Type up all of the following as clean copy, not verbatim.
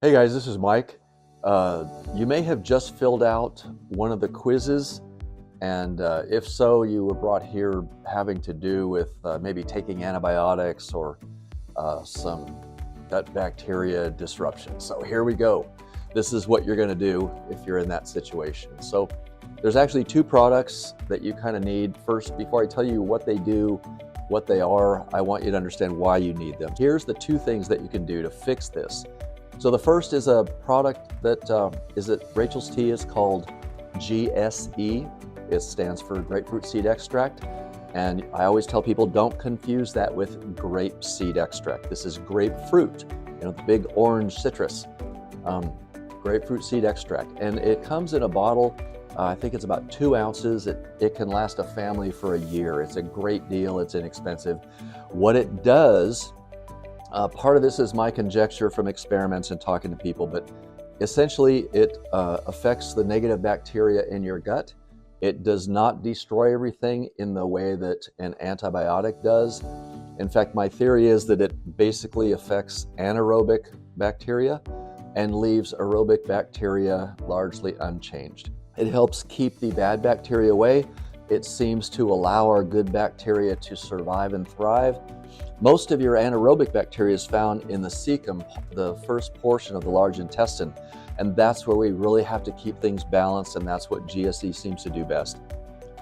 Hey guys, this is Mike. You may have just filled out one of the quizzes, and if so, you were brought here having to do with maybe taking antibiotics or some gut bacteria disruption. So here we go. This is what you're going to do if you're in that situation. So there's actually two products that you kind of need. First, before I tell you what they do, what they are, I want you to understand why you need them. Here's the two things that you can do to fix this. So the first is a product that is at Rachel's Tea is called GSE. It stands for grapefruit seed extract. And I always tell people don't confuse that with grape seed extract. This is grapefruit, the big orange citrus, grapefruit seed extract. And it comes in a bottle, I think it's about 2 ounces. It can last a family for a year. It's a great deal, it's inexpensive. What it does, part of this is my conjecture from experiments and talking to people, but essentially it affects the negative bacteria in your gut. It does not destroy everything in the way that an antibiotic does. In fact, my theory is that it basically affects anaerobic bacteria and leaves aerobic bacteria largely unchanged. It helps keep the bad bacteria away. It seems to allow our good bacteria to survive and thrive. Most of your anaerobic bacteria is found in the cecum, the first portion of the large intestine, and that's where we really have to keep things balanced, and that's what GSE seems to do best.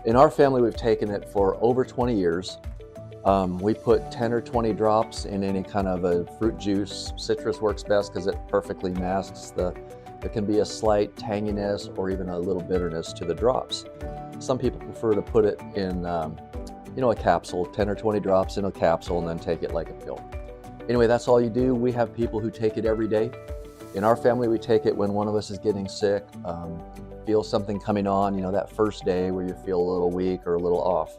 In our family, we've taken it for over 20 years. We put 10 or 20 drops in any kind of a fruit juice. Citrus works best because it perfectly masks there can be a slight tanginess or even a little bitterness to the drops. Some people prefer to put it in a capsule, 10 or 20 drops in a capsule, and then take it like a pill. Anyway, that's all you do. We have people who take it every day. In our family, we take it when one of us is getting sick, feel something coming on, that first day where you feel a little weak or a little off.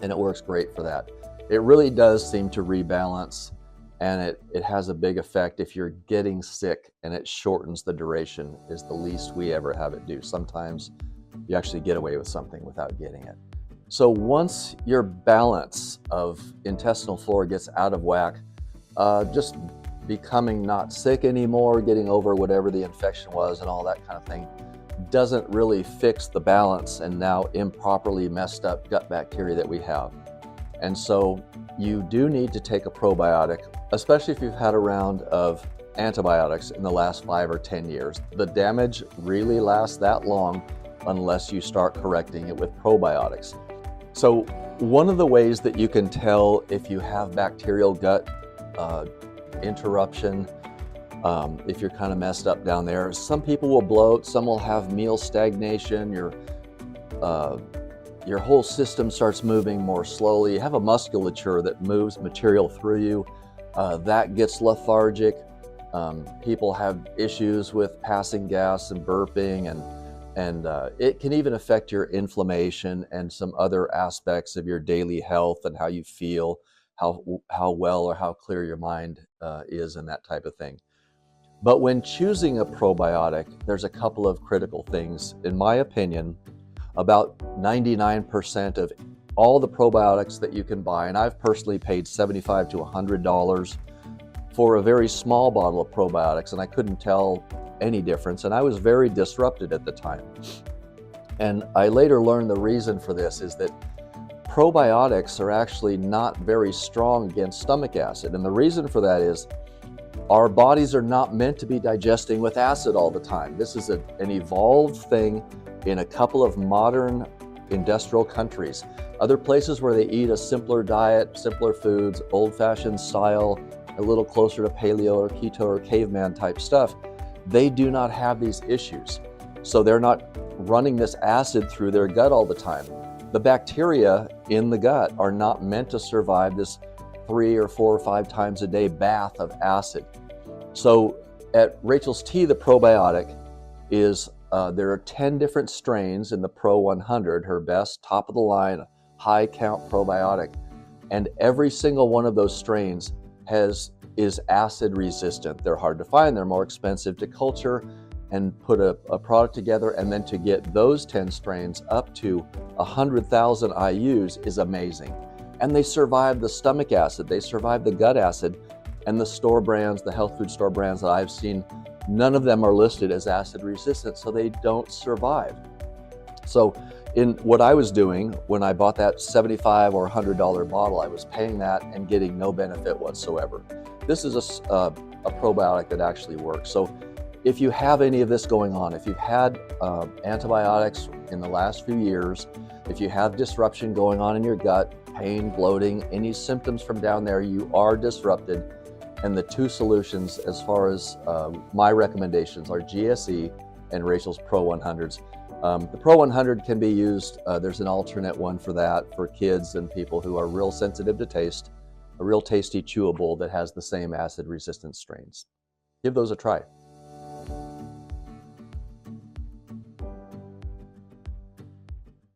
And it works great for that. It really does seem to rebalance, and it has a big effect if you're getting sick, and it shortens the duration, is the least we ever have it do. Sometimes you actually get away with something without getting it. So once your balance of intestinal flora gets out of whack, just becoming not sick anymore, getting over whatever the infection was and all that kind of thing, doesn't really fix the balance and now improperly messed up gut bacteria that we have. And so you do need to take a probiotic, especially if you've had a round of antibiotics in the last 5 or 10 years. The damage really lasts that long unless you start correcting it with probiotics. So one of the ways that you can tell if you have bacterial gut interruption, if you're kind of messed up down there, some people will bloat, some will have meal stagnation, your whole system starts moving more slowly. You have a musculature that moves material through you, that gets lethargic. People have issues with passing gas and burping, and it can even affect your inflammation and some other aspects of your daily health and how you feel, how well or how clear your mind is, and that type of thing. But when choosing a probiotic, there's a couple of critical things. In my opinion, about 99% of all the probiotics that you can buy, and I've personally paid $75 to $100 for a very small bottle of probiotics, and I couldn't tell any difference, and I was very disrupted at the time. And I later learned the reason for this is that probiotics are actually not very strong against stomach acid, and the reason for that is our bodies are not meant to be digesting with acid all the time. This is an evolved thing in a couple of modern industrial countries. Other places where they eat a simpler diet, simpler foods, old-fashioned style, a little closer to paleo or keto or caveman type stuff, they do not have these issues. So they're not running this acid through their gut all the time. The bacteria in the gut are not meant to survive this 3 or 4 or 5 times a day bath of acid. So at Rachel's Tea, the probiotic is, there are 10 different strains in the Pro 100, her best, top of the line, high count probiotic. And every single one of those strains is acid resistant. They're hard to find, they're more expensive to culture and put a product together, and then to get those 10 strains up to 100,000 IUs is amazing. And they survive the stomach acid, they survive the gut acid, And the store brands, the health food store brands that I've seen, none of them are listed as acid resistant, so they don't survive. So in what I was doing when I bought that $75 or $100 bottle, I was paying that and getting no benefit whatsoever. This is a probiotic that actually works. So if you have any of this going on, if you've had antibiotics in the last few years, if you have disruption going on in your gut, pain, bloating, any symptoms from down there, you are disrupted. And the two solutions, as far as my recommendations, are GSE and Rachel's Pro 100s. The Pro 100 can be used, there's an alternate one for that, for kids and people who are real sensitive to taste, a real tasty chewable that has the same acid resistant strains. Give those a try.